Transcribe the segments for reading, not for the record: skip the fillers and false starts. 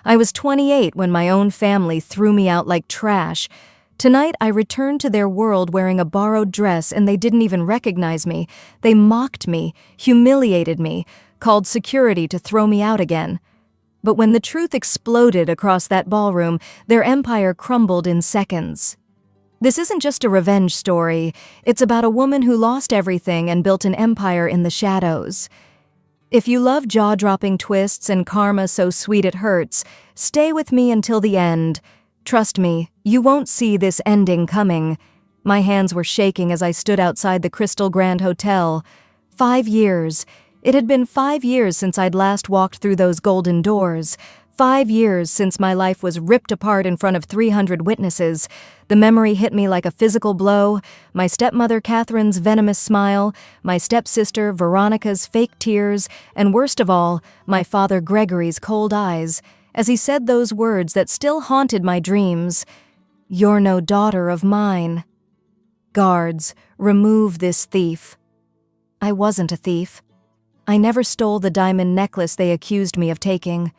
I was 28 when my own family threw me out like trash. Tonight, I returned to their world wearing a borrowed dress and they didn't even recognize me. They mocked me, humiliated me, called security to throw me out again. But when the truth exploded across that ballroom, their empire crumbled in seconds. This isn't just a revenge story. It's about a woman who lost everything and built an empire in the shadows. If you love jaw-dropping twists and karma so sweet it hurts, stay with me until the end. Trust me, you won't see this ending coming. My hands were shaking as I stood outside the Crystal Grand Hotel. 5 years. It had been 5 years since I'd last walked through those golden doors. 5 years since my life was ripped apart in front of 300 witnesses. The memory hit me like a physical blow. My stepmother Catherine's venomous smile, my stepsister Veronica's fake tears, and worst of all, my father Gregory's cold eyes, as he said those words that still haunted my dreams. "You're no daughter of mine. Guards, remove this thief." I wasn't a thief. I never stole the diamond necklace they accused me of taking.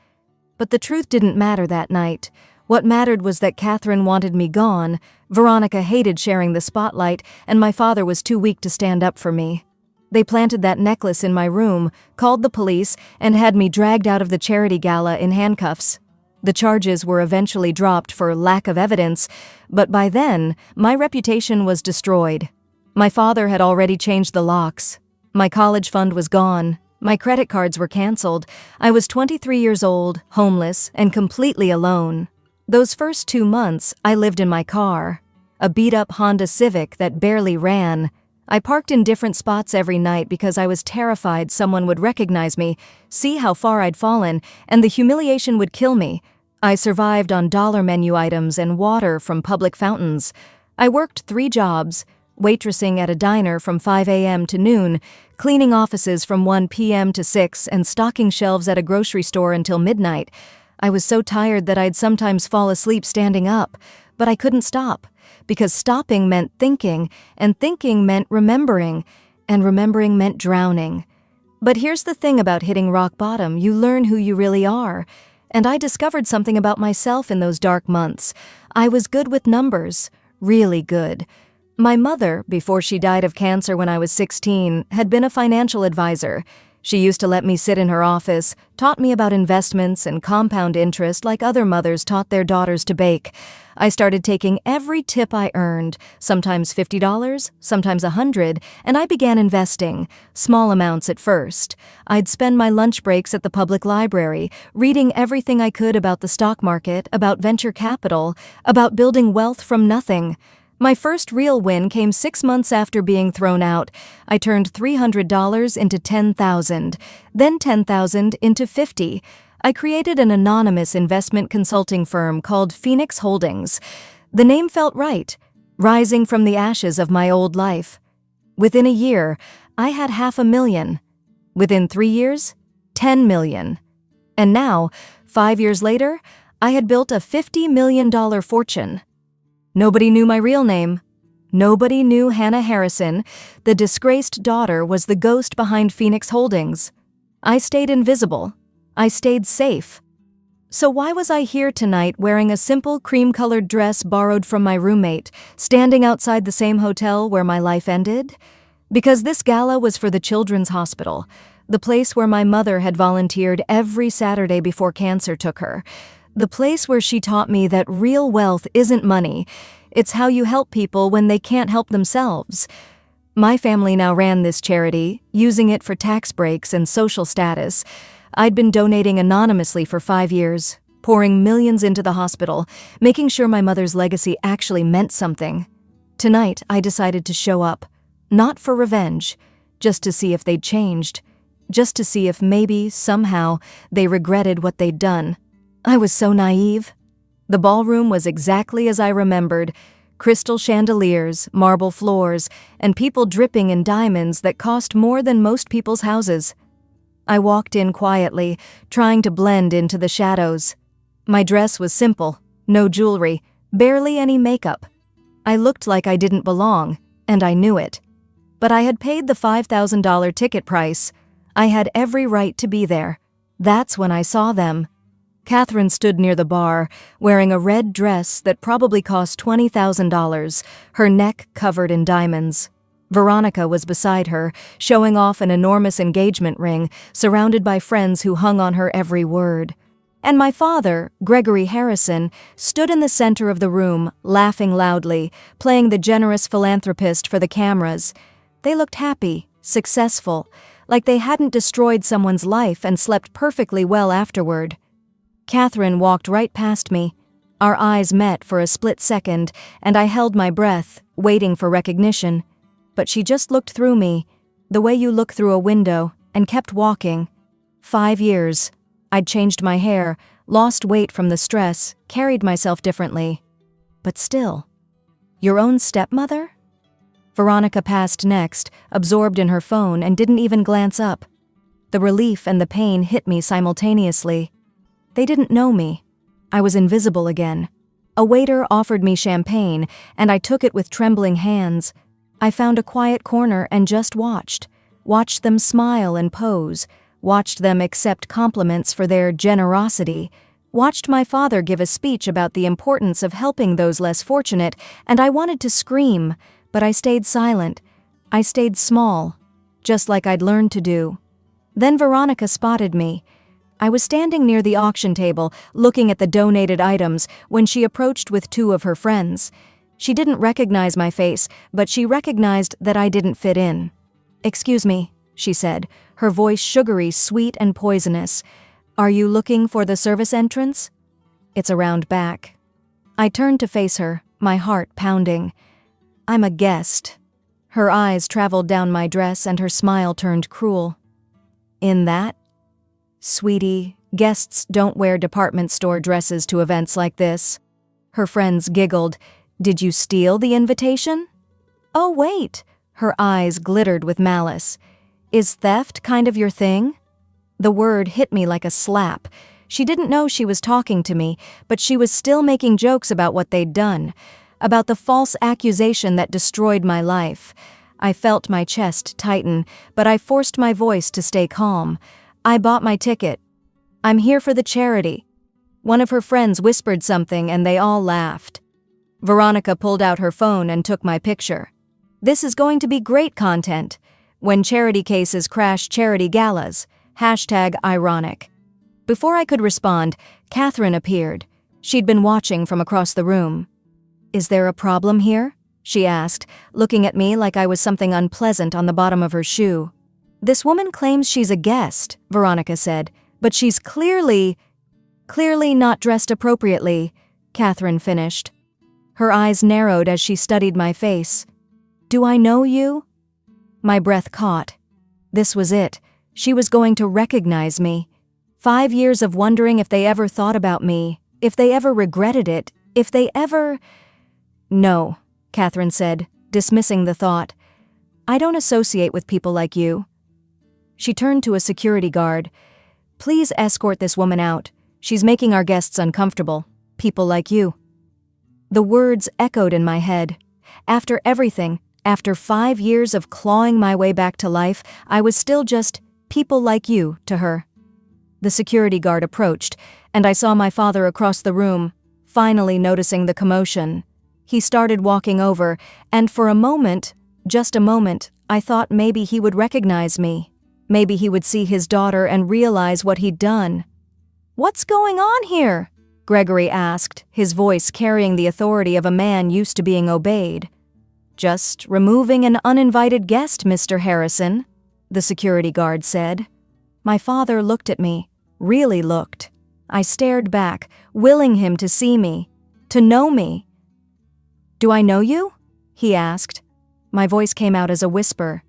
But the truth didn't matter that night. What mattered was that Catherine wanted me gone, Veronica hated sharing the spotlight, and my father was too weak to stand up for me. They planted that necklace in my room, called the police, and had me dragged out of the charity gala in handcuffs. The charges were eventually dropped for lack of evidence, but by then, my reputation was destroyed. My father had already changed the locks. My college fund was gone. My credit cards were canceled. I was 23 years old, homeless, and completely alone. Those first 2 months, I lived in my car, a beat-up Honda Civic that barely ran. I parked in different spots every night because I was terrified someone would recognize me, see how far I'd fallen, and the humiliation would kill me. I survived on dollar menu items and water from public fountains. I worked 3 jobs, waitressing at a diner from 5 a.m. to noon, cleaning offices from 1 p.m. to 6, and stocking shelves at a grocery store until midnight. I was so tired that I'd sometimes fall asleep standing up, but I couldn't stop, because stopping meant thinking, and thinking meant remembering, and remembering meant drowning. But here's the thing about hitting rock bottom: you learn who you really are. And I discovered something about myself in those dark months. I was good with numbers, really good. My mother, before she died of cancer when I was 16, had been a financial advisor. She used to let me sit in her office, taught me about investments and compound interest like other mothers taught their daughters to bake. I started taking every tip I earned, sometimes $50, sometimes $100, and I began investing, small amounts at first. I'd spend my lunch breaks at the public library, reading everything I could about the stock market, about venture capital, about building wealth from nothing. My first real win came 6 months after being thrown out. I turned $300 into $10,000, then $10,000 into $50,000. I created an anonymous investment consulting firm called Phoenix Holdings. The name felt right, rising from the ashes of my old life. Within a year, I had $500,000. Within 3 years, $10 million. And now, 5 years later, I had built a $50 million fortune. Nobody knew my real name. Nobody knew Hannah Harrison. The disgraced daughter was the ghost behind Phoenix Holdings. I stayed invisible. I stayed safe. So why was I here tonight wearing a simple cream-colored dress borrowed from my roommate, standing outside the same hotel where my life ended? Because this gala was for the Children's Hospital, the place where my mother had volunteered every Saturday before cancer took her. The place where she taught me that real wealth isn't money. It's how you help people when they can't help themselves. My family now ran this charity, using it for tax breaks and social status. I'd been donating anonymously for 5 years, pouring millions into the hospital, making sure my mother's legacy actually meant something. Tonight, I decided to show up, not for revenge, just to see if they'd changed, just to see if maybe, somehow, they regretted what they'd done. I was so naive. The ballroom was exactly as I remembered: crystal chandeliers, marble floors, and people dripping in diamonds that cost more than most people's houses. I walked in quietly, trying to blend into the shadows. My dress was simple, no jewelry, barely any makeup. I looked like I didn't belong, and I knew it. But I had paid the $5,000 ticket price. I had every right to be there. That's when I saw them. Catherine stood near the bar, wearing a red dress that probably cost $20,000, her neck covered in diamonds. Veronica was beside her, showing off an enormous engagement ring, surrounded by friends who hung on her every word. And my father, Gregory Harrison, stood in the center of the room, laughing loudly, playing the generous philanthropist for the cameras. They looked happy, successful, like they hadn't destroyed someone's life and slept perfectly well afterward. Catherine walked right past me. Our eyes met for a split second, and I held my breath, waiting for recognition. But she just looked through me, the way you look through a window, and kept walking. 5 years. I'd changed my hair, lost weight from the stress, carried myself differently. But still. Your own stepmother? Veronica passed next, absorbed in her phone, and didn't even glance up. The relief and the pain hit me simultaneously. They didn't know me. I was invisible again. A waiter offered me champagne, and I took it with trembling hands. I found a quiet corner and just watched them smile and pose, watched them accept compliments for their generosity, watched my father give a speech about the importance of helping those less fortunate, and I wanted to scream, but I stayed silent. I stayed small, just like I'd learned to do. Then Veronica spotted me. I was standing near the auction table, looking at the donated items, when she approached with 2 of her friends. She didn't recognize my face, but she recognized that I didn't fit in. "Excuse me," she said, her voice sugary, sweet, and poisonous. "Are you looking for the service entrance?" "It's around back." I turned to face her, my heart pounding. "I'm a guest." Her eyes traveled down my dress and her smile turned cruel. "In that?" "Sweetie, guests don't wear department store dresses to events like this." Her friends giggled. "Did you steal the invitation?" "Oh, wait." Her eyes glittered with malice. "Is theft kind of your thing?" The word hit me like a slap. She didn't know she was talking to me, but she was still making jokes about what they'd done, about the false accusation that destroyed my life. I felt my chest tighten, but I forced my voice to stay calm. "I bought my ticket. I'm here for the charity." One of her friends whispered something and they all laughed. Veronica pulled out her phone and took my picture. "This is going to be great content. When charity cases crash charity galas. #ironic. Before I could respond, Catherine appeared. She'd been watching from across the room. "Is there a problem here?" she asked, looking at me like I was something unpleasant on the bottom of her shoe. "This woman claims she's a guest," Veronica said, "but she's clearly not dressed appropriately," Catherine finished. Her eyes narrowed as she studied my face. "Do I know you?" My breath caught. This was it. She was going to recognize me. 5 years of wondering if they ever thought about me, if they ever regretted it, if they ever... "No," Catherine said, dismissing the thought. "I don't associate with people like you." She turned to a security guard. "Please escort this woman out. She's making our guests uncomfortable. People like you." The words echoed in my head. After everything, after 5 years of clawing my way back to life, I was still just people like you to her. The security guard approached, and I saw my father across the room, finally noticing the commotion. He started walking over, and for a moment, just a moment, I thought maybe he would recognize me. Maybe he would see his daughter and realize what he'd done. "What's going on here?" Gregory asked, his voice carrying the authority of a man used to being obeyed. "Just removing an uninvited guest, Mr. Harrison," the security guard said. My father looked at me, really looked. I stared back, willing him to see me, to know me. "Do I know you?" he asked. My voice came out as a whisper.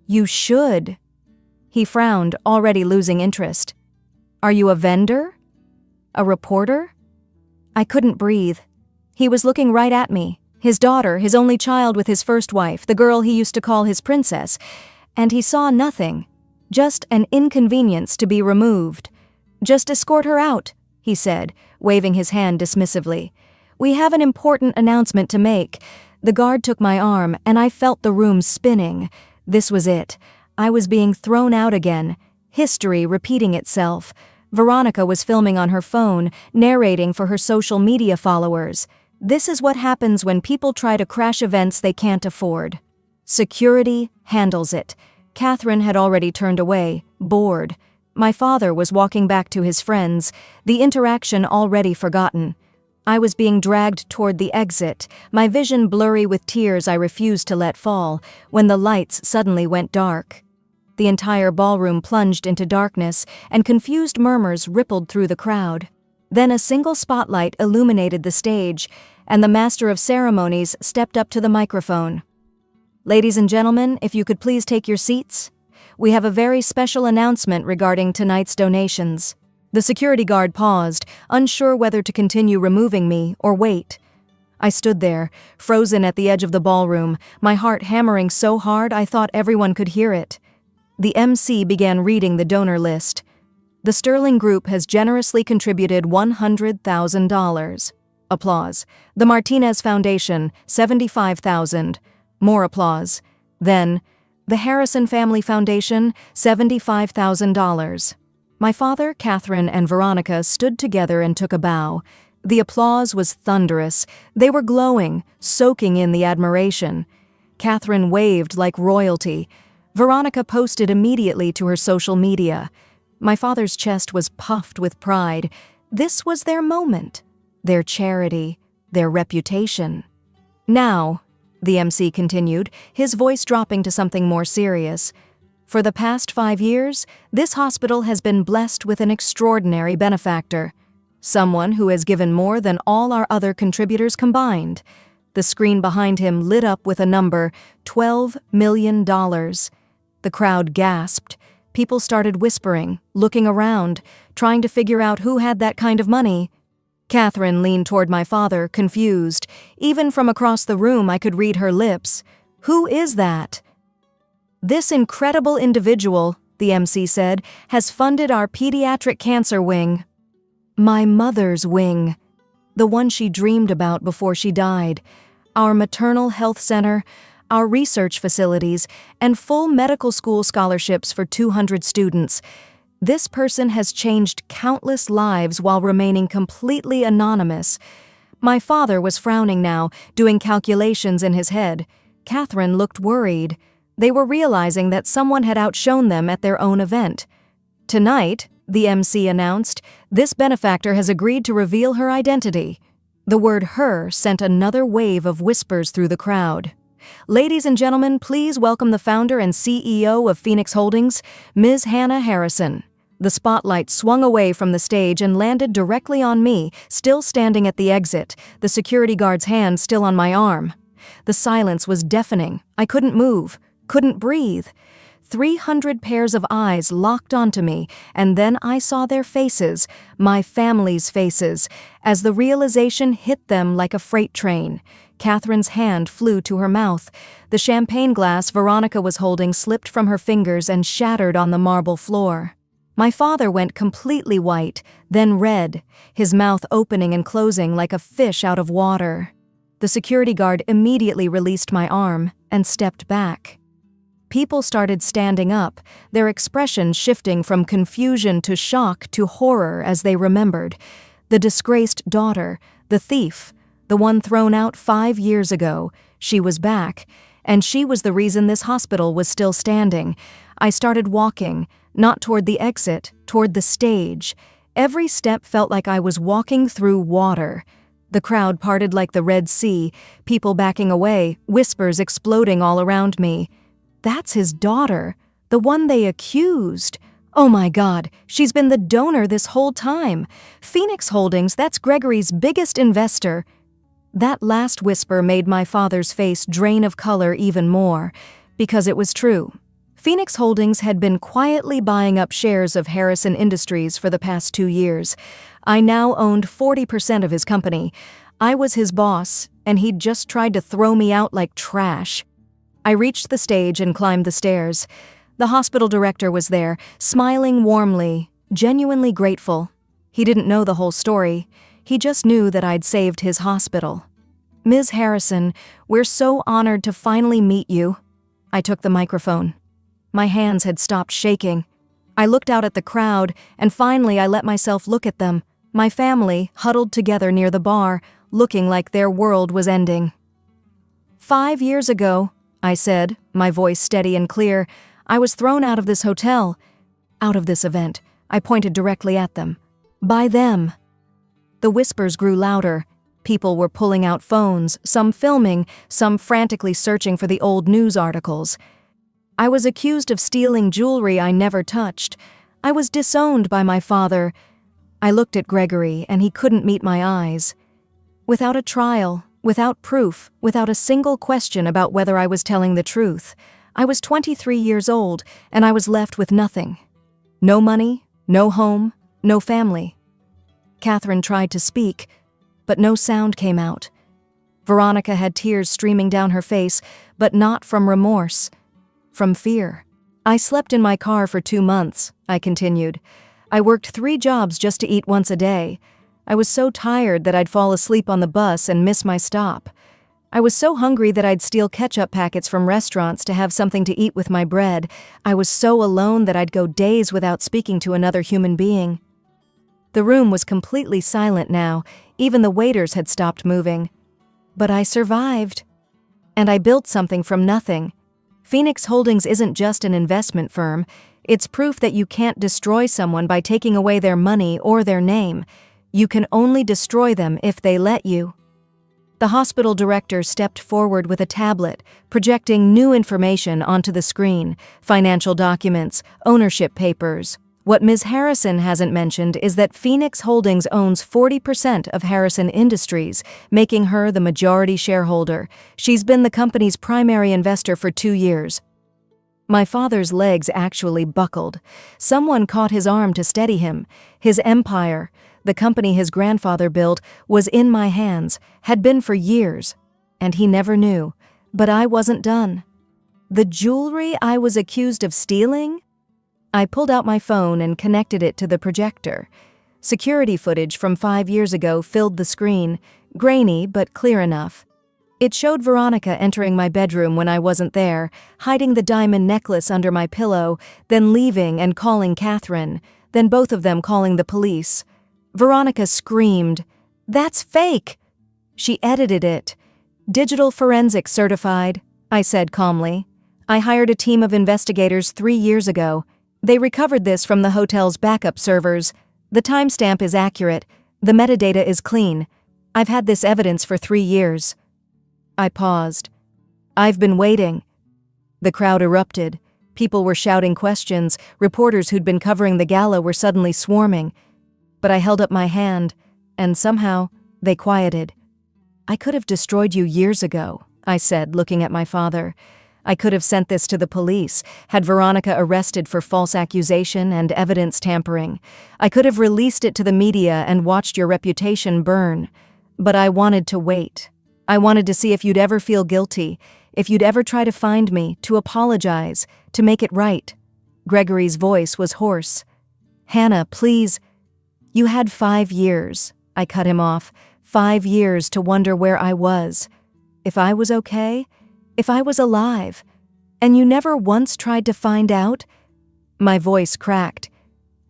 "You should." He frowned, already losing interest. "Are you a vendor? A reporter?" I couldn't breathe. He was looking right at me, his daughter, his only child with his first wife, the girl he used to call his princess, and he saw nothing, just an inconvenience to be removed. "Just escort her out," he said, waving his hand dismissively. "We have an important announcement to make." The guard took my arm, and I felt the room spinning. This was it. I was being thrown out again, history repeating itself. Veronica was filming on her phone, narrating for her social media followers. This is what happens when people try to crash events they can't afford. Security handles it. Catherine had already turned away, bored. My father was walking back to his friends, the interaction already forgotten. I was being dragged toward the exit, my vision blurry with tears I refused to let fall, when the lights suddenly went dark. The entire ballroom plunged into darkness, and confused murmurs rippled through the crowd. Then a single spotlight illuminated the stage, and the master of ceremonies stepped up to the microphone. "Ladies and gentlemen, if you could please take your seats. We have a very special announcement regarding tonight's donations." The security guard paused, unsure whether to continue removing me or wait. I stood there, frozen at the edge of the ballroom, my heart hammering so hard I thought everyone could hear it. The MC began reading the donor list. "The Sterling Group has generously contributed $100,000. Applause. The Martinez Foundation, $75,000. More applause. Then, the Harrison Family Foundation, $75,000. My father, Catherine, and Veronica stood together and took a bow. The applause was thunderous. They were glowing, soaking in the admiration. Catherine waved like royalty. Veronica posted immediately to her social media. My father's chest was puffed with pride. This was their moment, their charity, their reputation. "Now," the MC continued, his voice dropping to something more serious, "for the past 5 years, this hospital has been blessed with an extraordinary benefactor. Someone who has given more than all our other contributors combined." The screen behind him lit up with a number, $12 million. The crowd gasped. People started whispering, looking around, trying to figure out who had that kind of money. Catherine leaned toward my father, confused. Even from across the room I could read her lips. "Who is that?" "This incredible individual," the MC said, "has funded our pediatric cancer wing." My mother's wing. The one she dreamed about before she died. Our maternal health center, our research facilities, and full medical school scholarships for 200 students. This person has changed countless lives while remaining completely anonymous. My father was frowning now, doing calculations in his head. Catherine looked worried. They were realizing that someone had outshone them at their own event. "Tonight," the MC announced, "this benefactor has agreed to reveal her identity." The word "her" sent another wave of whispers through the crowd. "Ladies and gentlemen, please welcome the founder and CEO of Phoenix Holdings, Ms. Hannah Harrison." The spotlight swung away from the stage and landed directly on me, still standing at the exit, the security guard's hand still on my arm. The silence was deafening. I couldn't move, couldn't breathe. 300 pairs of eyes locked onto me, and then I saw their faces, my family's faces, as the realization hit them like a freight train. Catherine's hand flew to her mouth. The champagne glass Veronica was holding slipped from her fingers and shattered on the marble floor. My father went completely white, then red, his mouth opening and closing like a fish out of water. The security guard immediately released my arm and stepped back. People started standing up, their expressions shifting from confusion to shock to horror as they remembered. The disgraced daughter, the thief, the one thrown out 5 years ago, she was back, and she was the reason this hospital was still standing. I started walking, not toward the exit, toward the stage. Every step felt like I was walking through water. The crowd parted like the Red Sea, people backing away, whispers exploding all around me. That's his daughter, the one they accused. Oh my God, she's been the donor this whole time. Phoenix Holdings, that's Gregory's biggest investor. That last whisper made my father's face drain of color even more, because it was true. Phoenix Holdings had been quietly buying up shares of Harrison Industries for the past 2 years. I now owned 40% of his company. I was his boss, and he'd just tried to throw me out like trash. I reached the stage and climbed the stairs. The hospital director was there, smiling warmly, genuinely grateful. He didn't know the whole story. He just knew that I'd saved his hospital. "Ms. Harrison, we're so honored to finally meet you." I took the microphone. My hands had stopped shaking. I looked out at the crowd, and finally I let myself look at them, my family huddled together near the bar, looking like their world was ending. 5 years ago, I said, my voice steady and clear, I was thrown out of this hotel. Out of this event. I pointed directly at them. By them. The whispers grew louder. People were pulling out phones, some filming, some frantically searching for the old news articles. I was accused of stealing jewelry I never touched. I was disowned by my father. I looked at Gregory, and he couldn't meet my eyes. Without a trial, without proof, without a single question about whether I was telling the truth, I was 23 years old, and I was left with nothing. No money, no home, no family. Catherine tried to speak, but no sound came out. Veronica had tears streaming down her face, but not from remorse, from fear. I slept in my car for 2 months, I continued. I worked 3 jobs just to eat once a day. I was so tired that I'd fall asleep on the bus and miss my stop. I was so hungry that I'd steal ketchup packets from restaurants to have something to eat with my bread. I was so alone that I'd go days without speaking to another human being. The room was completely silent now. Even the waiters had stopped moving. But I survived. And I built something from nothing. Phoenix Holdings isn't just an investment firm. It's proof that you can't destroy someone by taking away their money or their name. You can only destroy them if they let you. The hospital director stepped forward with a tablet, projecting new information onto the screen: financial documents, ownership papers. What Ms. Harrison hasn't mentioned is that Phoenix Holdings owns 40% of Harrison Industries, making her the majority shareholder. She's been the company's primary investor for 2 years. My father's legs actually buckled. Someone caught his arm to steady him. His empire, the company his grandfather built, was in my hands, had been for years. And he never knew. But I wasn't done. The jewelry I was accused of stealing? I pulled out my phone and connected it to the projector. Security footage from 5 years ago filled the screen, grainy but clear enough. It showed Veronica entering my bedroom when I wasn't there, hiding the diamond necklace under my pillow, then leaving and calling Catherine, then both of them calling the police. Veronica screamed, "That's fake!" She edited it. "Digital forensics certified," I said calmly. "I hired a team of investigators 3 years ago. They recovered this from the hotel's backup servers. The timestamp is accurate. The metadata is clean. I've had this evidence for 3 years. I paused. "I've been waiting." The crowd erupted. People were shouting questions. Reporters who'd been covering the gala were suddenly swarming. But I held up my hand, and somehow they quieted. "I could have destroyed you years ago," I said, looking at my father. "I could have sent this to the police, had Veronica arrested for false accusation and evidence tampering. I could have released it to the media and watched your reputation burn. But I wanted to wait. I wanted to see if you'd ever feel guilty, if you'd ever try to find me, to apologize, to make it right." Gregory's voice was hoarse. "Hannah, please." "You had 5 years," I cut him off. 5 years to wonder where I was. If I was okay? If I was alive? And you never once tried to find out? My voice cracked.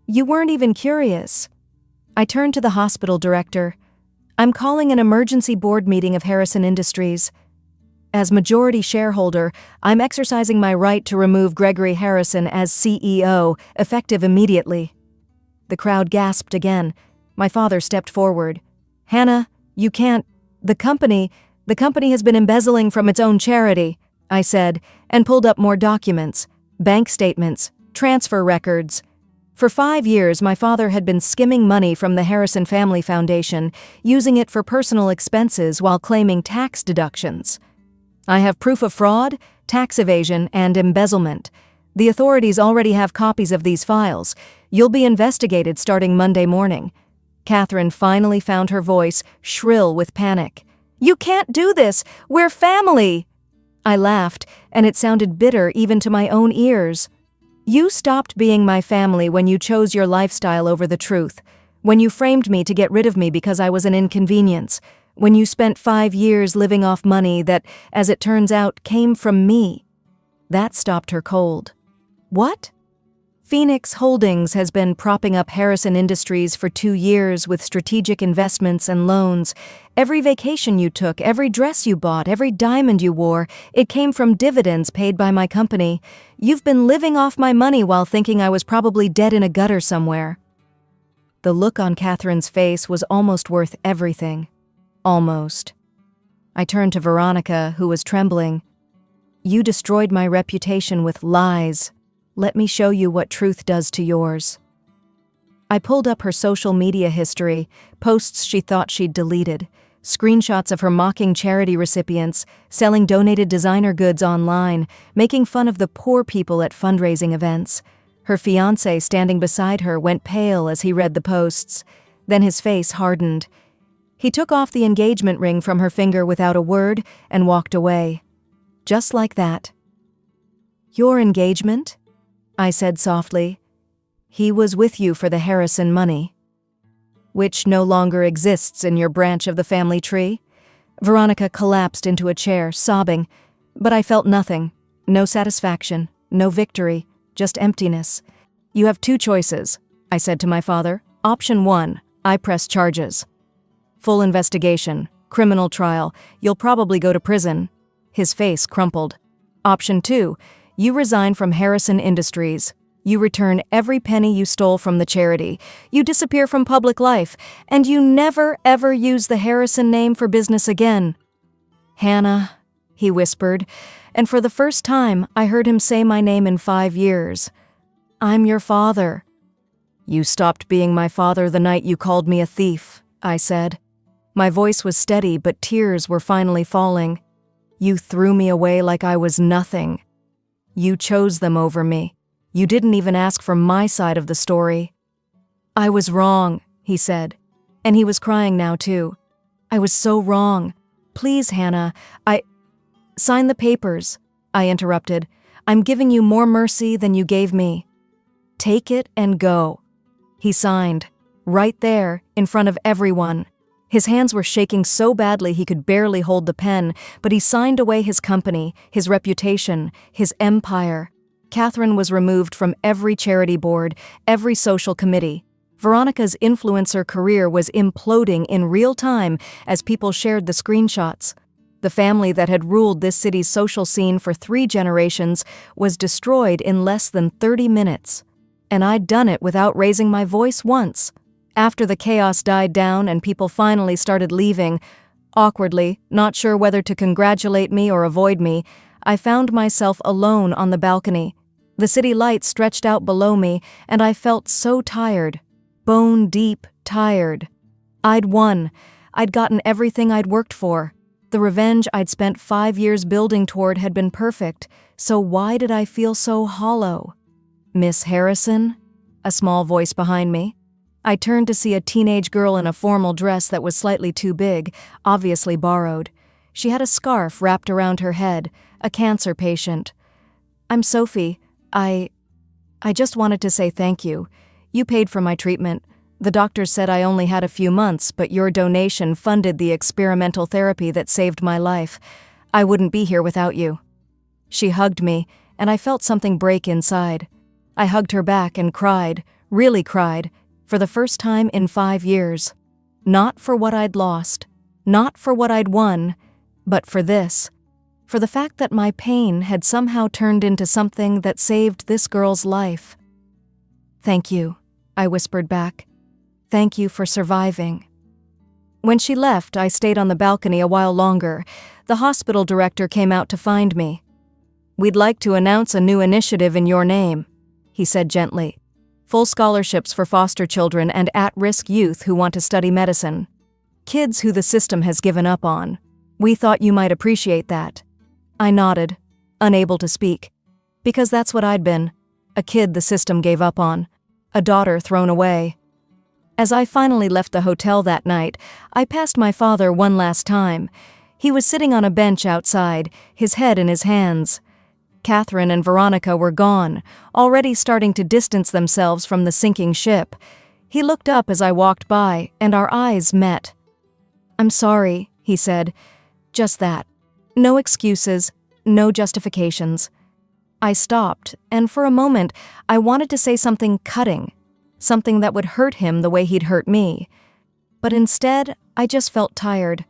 "You weren't even curious." I turned to the hospital director. "I'm calling an emergency board meeting of Harrison Industries. As majority shareholder, I'm exercising my right to remove Gregory Harrison as CEO, effective immediately." The crowd gasped again. My father stepped forward. "Hannah, you can't. The company has been embezzling from its own charity," I said, and pulled up more documents, bank statements, transfer records. For 5 years, my father had been skimming money from the Harrison Family Foundation, using it for personal expenses while claiming tax deductions. I have proof of fraud, tax evasion, and embezzlement. The authorities already have copies of these files. You'll be investigated starting Monday morning. Catherine finally found her voice, shrill with panic. "You can't do this! We're family!" I laughed, and it sounded bitter even to my own ears. "You stopped being my family when you chose your lifestyle over the truth, when you framed me to get rid of me because I was an inconvenience, when you spent 5 years living off money that, as it turns out, came from me." That stopped her cold. "What?" Phoenix Holdings has been propping up Harrison Industries for 2 years with strategic investments and loans. Every vacation you took, every dress you bought, every diamond you wore, it came from dividends paid by my company. You've been living off my money while thinking I was probably dead in a gutter somewhere." The look on Catherine's face was almost worth everything. Almost. I turned to Veronica, who was trembling. "You destroyed my reputation with lies. Let me show you what truth does to yours." I pulled up her social media history, posts she thought she'd deleted, screenshots of her mocking charity recipients, selling donated designer goods online, making fun of the poor people at fundraising events. Her fiancé standing beside her went pale as he read the posts. Then his face hardened. He took off the engagement ring from her finger without a word and walked away. Just like that. "Your engagement?" I said softly. "He was with you for the Harrison money." "Which no longer exists in your branch of the family tree?" Veronica collapsed into a chair, sobbing, but I felt nothing. No satisfaction, no victory, just emptiness. "You have 2 choices," I said to my father. "Option 1, I press charges. Full investigation, criminal trial, you'll probably go to prison." His face crumpled. "Option 2, you resign from Harrison Industries. You return every penny you stole from the charity. You disappear from public life, and you never ever use the Harrison name for business again." "Hannah," he whispered, and for the first time I heard him say my name in 5 years. "I'm your father." "You stopped being my father the night you called me a thief," I said. My voice was steady, but tears were finally falling. "You threw me away like I was nothing. You chose them over me. You didn't even ask for my side of the story." "I was wrong," he said, and he was crying now too. "I was so wrong. Please, Hannah, Sign the papers," I interrupted. "I'm giving you more mercy than you gave me. Take it and go." He signed, right there, in front of everyone. His hands were shaking so badly he could barely hold the pen, but he signed away his company, his reputation, his empire. Catherine was removed from every charity board, every social committee. Veronica's influencer career was imploding in real time as people shared the screenshots. The family that had ruled this city's social scene for 3 generations was destroyed in less than 30 minutes. And I'd done it without raising my voice once. After the chaos died down and people finally started leaving, awkwardly, not sure whether to congratulate me or avoid me, I found myself alone on the balcony. The city lights stretched out below me, and I felt so tired. Bone-deep tired. I'd won. I'd gotten everything I'd worked for. The revenge I'd spent 5 years building toward had been perfect, so why did I feel so hollow? "Miss Harrison?" A small voice behind me. I turned to see a teenage girl in a formal dress that was slightly too big, obviously borrowed. She had a scarf wrapped around her head, a cancer patient. "I'm Sophie. I just wanted to say thank you. You paid for my treatment. The doctors said I only had a few months, but your donation funded the experimental therapy that saved my life. I wouldn't be here without you." She hugged me, and I felt something break inside. I hugged her back and cried, really cried, for the first time in 5 years. Not for what I'd lost, not for what I'd won, but for this. For the fact that my pain had somehow turned into something that saved this girl's life. "Thank you," I whispered back. "Thank you for surviving." When she left, I stayed on the balcony a while longer. The hospital director came out to find me. "We'd like to announce a new initiative in your name," he said gently. "Full scholarships for foster children and at-risk youth who want to study medicine. Kids who the system has given up on. We thought you might appreciate that." I nodded, unable to speak. Because that's what I'd been. A kid the system gave up on. A daughter thrown away. As I finally left the hotel that night, I passed my father one last time. He was sitting on a bench outside, his head in his hands. Catherine and Veronica were gone, already starting to distance themselves from the sinking ship. He looked up as I walked by, and our eyes met. "I'm sorry," he said. "Just that. No excuses, no justifications. I stopped, and for a moment, I wanted to say something cutting, something that would hurt him the way he'd hurt me. But instead, I just felt tired.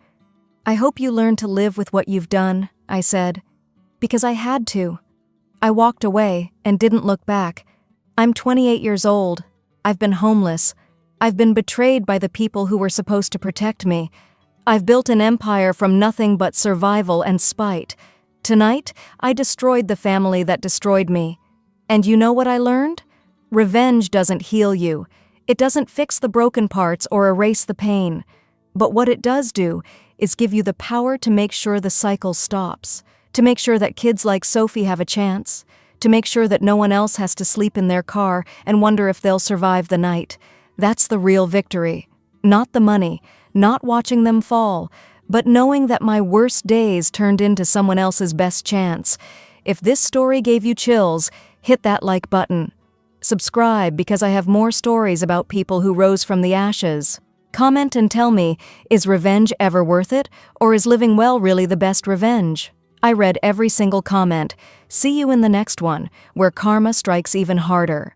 "I hope you learn to live with what you've done," I said. Because I had to. I walked away and didn't look back. I'm 28 years old. I've been homeless. I've been betrayed by the people who were supposed to protect me. I've built an empire from nothing but survival and spite. Tonight, I destroyed the family that destroyed me. And you know what I learned? Revenge doesn't heal you. It doesn't fix the broken parts or erase the pain. But what it does do is give you the power to make sure the cycle stops, to make sure that kids like Sophie have a chance, to make sure that no one else has to sleep in their car and wonder if they'll survive the night. That's the real victory. Not the money, not watching them fall, but knowing that my worst days turned into someone else's best chance. If this story gave you chills, hit that like button. Subscribe because I have more stories about people who rose from the ashes. Comment and tell me, is revenge ever worth it, or is living well really the best revenge? I read every single comment. See you in the next one, where karma strikes even harder.